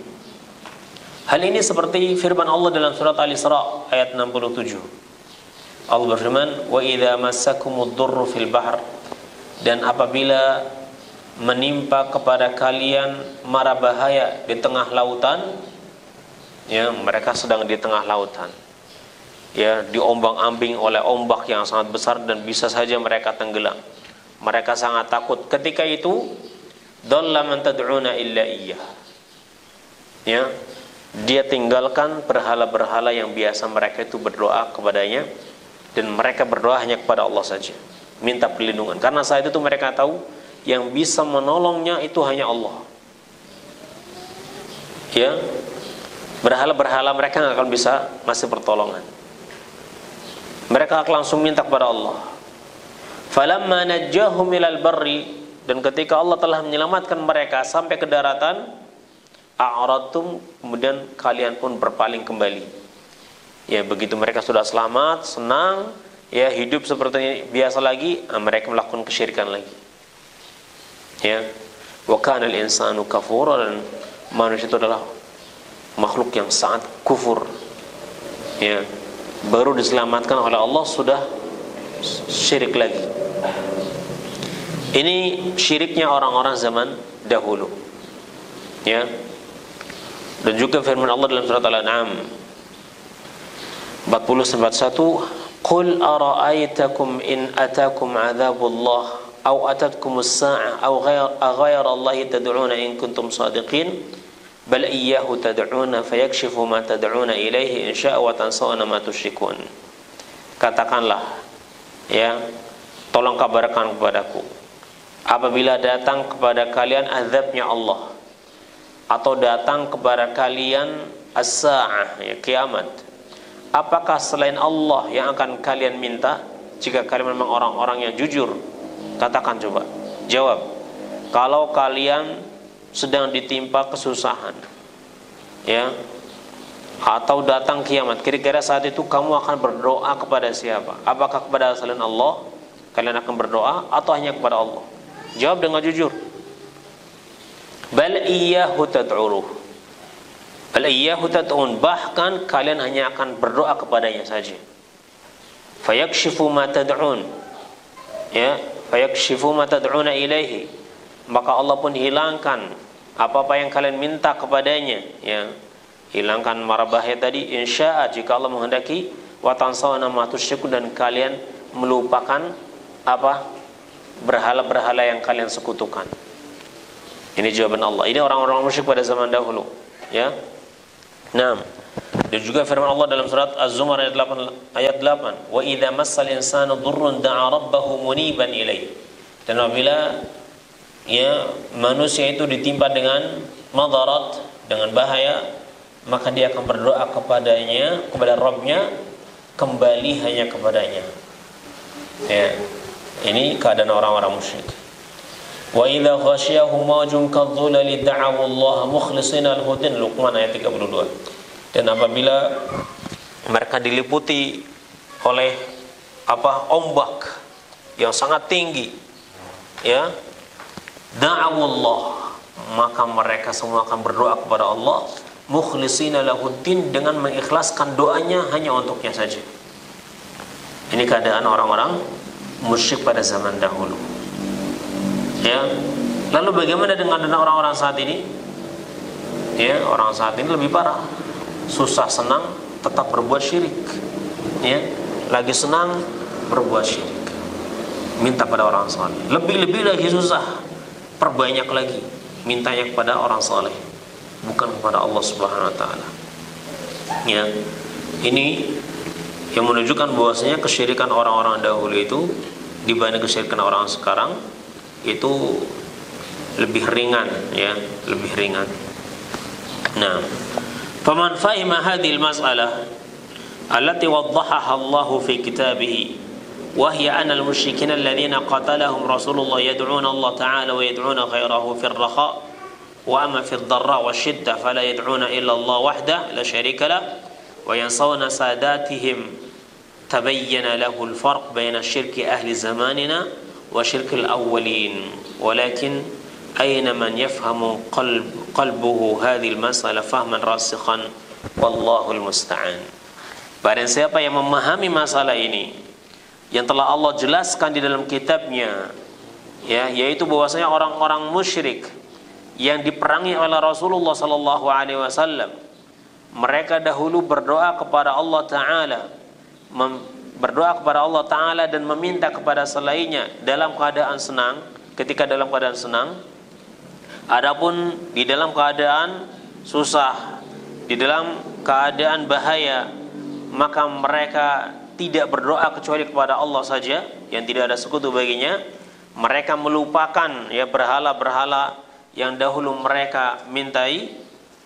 Hal ini seperti firman Allah dalam surat Al-Isra ayat 67. Allah berfirman, "Wa idza massakumud durru fil bahr." Dan apabila menimpa kepada kalian mara bahaya di tengah lautan, ya, mereka sedang di tengah lautan, ya, diombang-ambing oleh ombak yang sangat besar dan bisa saja mereka tenggelam. Mereka sangat takut. Ketika itu, dhalla man tad'una illa iyyah. Ya, dia tinggalkan berhala-berhala yang biasa mereka itu berdoa kepadanya, dan mereka berdoa hanya kepada Allah saja, minta perlindungan. Karena saat itu mereka tahu yang bisa menolongnya itu hanya Allah. Ya, berhala-berhala mereka nggak akan bisa ngasih pertolongan. mereka akan langsung minta kepada Allah. Falamma najjahum ilal barri, dan ketika Allah telah menyelamatkan mereka sampai ke daratan, a'radtum, kemudian kalian pun berpaling kembali. Ya, begitu mereka sudah selamat, senang, ya hidup seperti biasa lagi, mereka melakukan kesyirikan lagi. Ya, wa kana al-insanu kafura, dan manusia itu adalah makhluk yang sangat kufur. Ya, baru diselamatkan oleh Allah sudah syirik lagi. Ini syiriknya orang-orang zaman dahulu. Ya. Dan juga firman Allah dalam surat Al-An'am 40-41, "Qul ara'aytakum in atakum 'adzabullah aw atatkumus sa'ah aw ghayra Allahi tad'una in kuntum shadiqin bal iyyahu tad'una fayakshifu ma tad'una ilaihi in sya'a wa tansawna ma tusyrikun." Katakanlah, ya, tolong kabarkan kepadaku apabila datang kepada kalian azabnya Allah, atau datang kepada kalian as-sa'ah, ya, kiamat, apakah selain Allah yang akan kalian minta? Jika kalian memang orang-orang yang jujur, katakan, coba jawab. Kalau kalian sedang ditimpa kesusahan, ya, atau datang kiamat, kira-kira saat itu kamu akan berdoa kepada siapa? Apakah kepada selain Allah kalian akan berdoa, atau hanya kepada Allah? Jawab dengan jujur. Bal iyyahu tad'uruh, bal iyyahu tad'un, bahkan kalian hanya akan berdoa kepadanya saja. Fayakshifu ma tad'un, ya, fayakshifu ma tad'una ilaihi, maka Allah pun hilangkan apa-apa yang kalian minta kepadanya, ya, hilangkan mara bahaya tadi, insya'a, jika Allah menghendaki, wa tansawna ma tusyrikun, dan kalian melupakan apa? Berhala-berhala yang kalian sekutukan. Ini jawaban Allah. Ini orang-orang musyrik pada zaman dahulu, ya. Nah, dan juga firman Allah dalam surat Az-Zumar ayat 8, "Wa idza massal insanu dhurrun da'a rabbahu muniban ilaihi." Dan apabila, ya, manusia itu ditimpa dengan madarat, dengan bahaya, maka dia akan berdoa kepadanya, kepada Rabbnya, kembali hanya kepadanya. Ya, ini keadaan orang-orang musyrik. Wa idza ghasyiyahum mawjun kadhulali da'awu Allah mukhlishina lahu din, Luqman ayat 32. Dan apabila mereka diliputi oleh ombak yang sangat tinggi, ya, da'awu Allah, maka mereka semua akan berdoa kepada Allah mukhlishina lahu din, dengan mengikhlaskan doanya hanya untuknya saja. Ini keadaan orang-orang musyrik pada zaman dahulu. Ya, lalu bagaimana dengan orang-orang saat ini? Ya, orang saat ini lebih parah. Susah senang tetap berbuat syirik. Ya, lagi senang berbuat syirik. Minta pada orang saleh. Lebih-lebih lagi susah, perbanyak lagi mintanya kepada orang saleh, bukan kepada Allah Subhanahu wa taala. Ya, ini yang menunjukkan bahwasanya kesyirikan orang-orang dahulu itu dibanding kesyirikan orang sekarang itu lebih ringan, ya, lebih ringan. Nah, faman fahima hadhil mas'alah allati waddahaha Allah fi kitabih wa hiya anna al-musyrikin alladhina qatalahum Rasulullah yad'una Allah ta'ala wa yad'una ghayrahu fi ar-rakha wa amma fi ad-dharra wa shiddah fala yad'una illa Allah wahdahu la sharika lah wa yansawna sadatihim tabayyana lahu al-farq bayna syirki ahli zamanina wa syirkil awwalin walakin aina man yafhamu qalbuhu hadhil masalah fahman rasikhan wallahul musta'an. Barang siapa yang memahami masalah ini yang telah Allah jelaskan di dalam kitabnya, ya, yaitu bahwasanya orang-orang musyrik yang diperangi oleh Rasulullah sallallahu alaihi wasallam, mereka dahulu berdoa kepada Allah taala, berdoa kepada Allah Ta'ala dan meminta kepada selainnya dalam keadaan senang, ketika dalam keadaan senang. Adapun di dalam keadaan susah, di dalam keadaan bahaya, maka mereka tidak berdoa kecuali kepada Allah saja yang tidak ada sekutu baginya. Mereka melupakan, ya, berhala-berhala yang dahulu mereka mintai,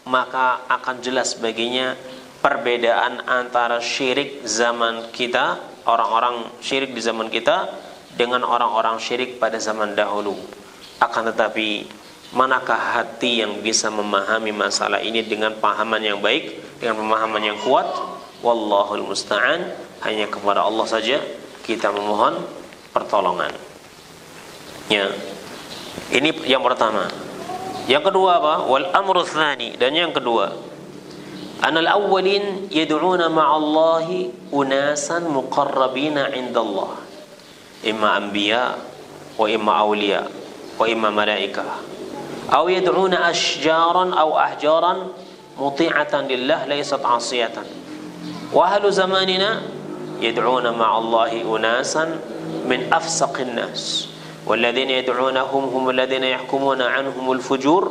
maka akan jelas baginya perbedaan antara syirik zaman kita, orang-orang syirik di zaman kita dengan orang-orang syirik pada zaman dahulu. Akan tetapi manakah hati yang bisa memahami masalah ini dengan pahaman yang baik, dengan pemahaman yang kuat? Wallahul musta'an. Hanya kepada Allah saja kita memohon pertolongan. Ya. Ini yang pertama. Yang kedua apa? Wal amru tsani, dan yang kedua, anal awwalin yad'una ma'allahi unasan muqarrabina 'indallah. Imma anbiya wa imma awliya wa imma malaikah. Aw yad'una ashjaran aw ahjaran muti'atan lillah laysat 'asiyatan. Wa ahlu zamanina yad'una ma'allahi unasan min afsaqin nas. والذين يدعونهم هم الذين يحكمون عنهم الفجور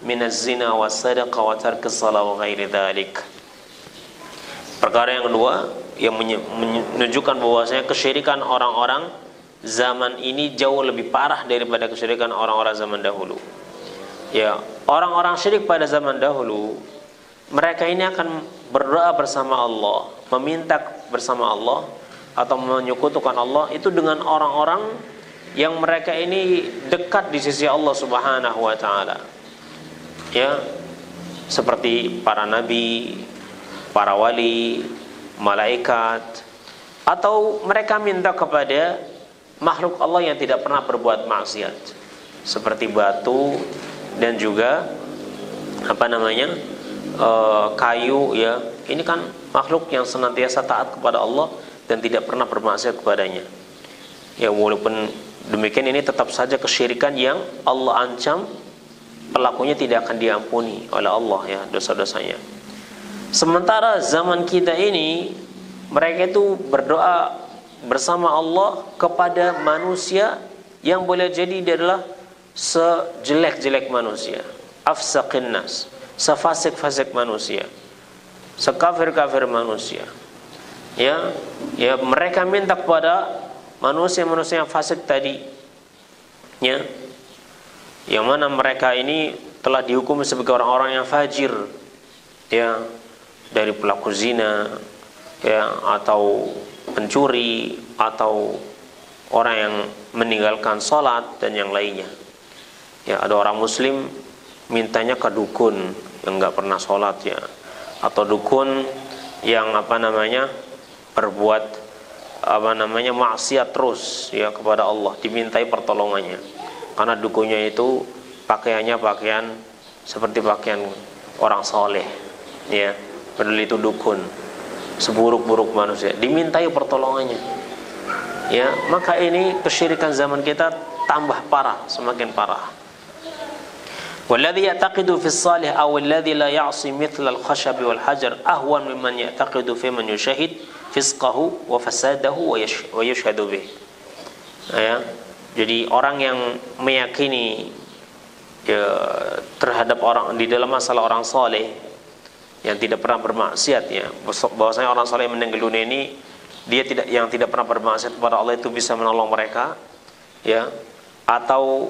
من الزنا والسرقة وترك الصلاة وغير ذلك. Perkara yang kedua yang menunjukkan bahwasanya kesyirikan orang-orang zaman ini jauh lebih parah daripada kesyirikan orang-orang zaman dahulu. Ya, orang-orang syirik pada zaman dahulu, mereka ini akan berdoa bersama Allah, meminta bersama Allah atau menyekutukan Allah itu dengan orang-orang yang mereka ini dekat di sisi Allah Subhanahu wa taala. Ya, seperti para nabi, para wali, malaikat, atau mereka minta kepada makhluk Allah yang tidak pernah berbuat maksiat, seperti batu dan juga kayu, ya. Ini kan makhluk yang senantiasa taat kepada Allah dan tidak pernah bermaksiat kepadanya. Ya, walaupun demikian ini tetap saja kesyirikan yang Allah ancam pelakunya tidak akan diampuni oleh Allah, ya, dosa-dosanya. Sementara zaman kita ini mereka itu berdoa bersama Allah kepada manusia yang boleh jadi dia adalah sejelek-jelek manusia, afsaqin nas, sefasik-fasik manusia, sekafir-kafir manusia. Ya, mereka minta kepada manusia-manusia yang fasik tadi, ya, yang mana mereka ini telah dihukum sebagai orang-orang yang fajir, ya, dari pelaku zina, ya, atau pencuri, atau orang yang meninggalkan sholat dan yang lainnya. Ya, ada orang muslim mintanya ke dukun yang nggak pernah sholat, ya, atau dukun yang berbuat maksiat terus, ya, kepada Allah, dimintai pertolongannya karena dukunnya itu pakaiannya pakaian seperti pakaian orang soleh, ya, padahal itu dukun, seburuk-buruk manusia, dimintai pertolongannya, ya. Maka ini kesyirikan zaman kita tambah parah, semakin parah. والذي يعتقد في الصالح أو الذي لا يعصي مثل الخشب والحجر أهون ممن يعتقد في من يشهد fisqahu wa fasadahu wa yashhadu bih. Ya, jadi orang yang meyakini, ya, terhadap orang di dalam masalah orang soleh yang tidak pernah bermaksiat, ya, bahwasanya orang soleh yang meninggal dunia ini yang tidak pernah bermaksiat kepada Allah itu bisa menolong mereka, ya, atau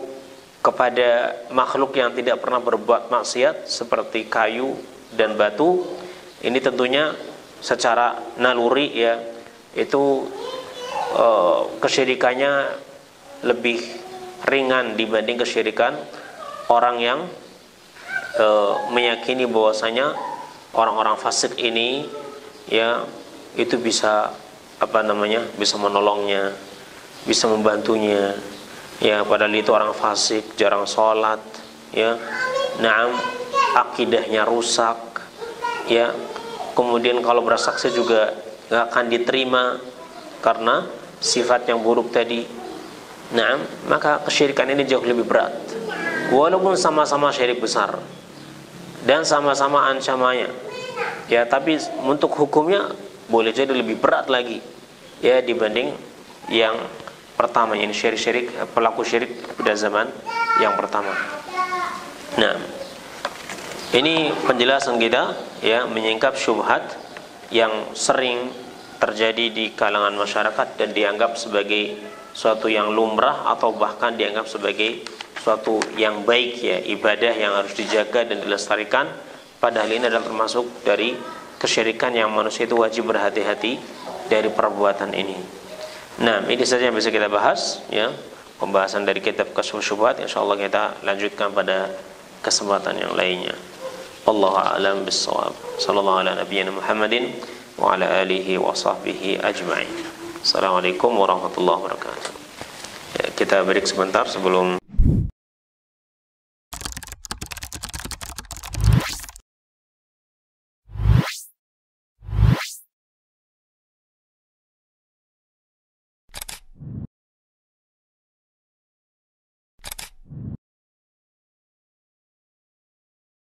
kepada makhluk yang tidak pernah berbuat maksiat seperti kayu dan batu. Ini tentunya secara naluri, ya, itu kesyirikannya lebih ringan dibanding kesyirikan orang yang meyakini bahwasanya orang-orang fasik ini, ya, itu bisa bisa menolongnya, bisa membantunya, ya, padahal itu orang fasik, jarang sholat, ya, akidahnya rusak, ya, kemudian kalau bersaksi juga nggak akan diterima karena sifat yang buruk tadi. Maka kesyirikan ini jauh lebih berat, walaupun sama-sama syirik besar dan sama-sama ancamannya, ya, tapi untuk hukumnya boleh jadi lebih berat lagi, ya, dibanding yang pertama, ini pelaku syirik pada zaman yang pertama. Ini penjelasan kita, ya, menyingkap syubhat yang sering terjadi di kalangan masyarakat dan dianggap sebagai suatu yang lumrah atau bahkan dianggap sebagai suatu yang baik, ya, ibadah yang harus dijaga dan dilestarikan, padahal ini adalah termasuk dari kesyirikan yang manusia itu wajib berhati-hati dari perbuatan ini. Nah, ini saja yang bisa kita bahas, ya, pembahasan dari kitab Kasyfus Syubhat. Insyaallah kita lanjutkan pada kesempatan yang lainnya. Wallahu a'lam bissawab. Sallallahu ala nabiyyina Muhammadin wa ala alihi wa sahbihi ajma'in. Assalamualaikum warahmatullahi wabarakatuh. Ya, kita break sebentar sebelum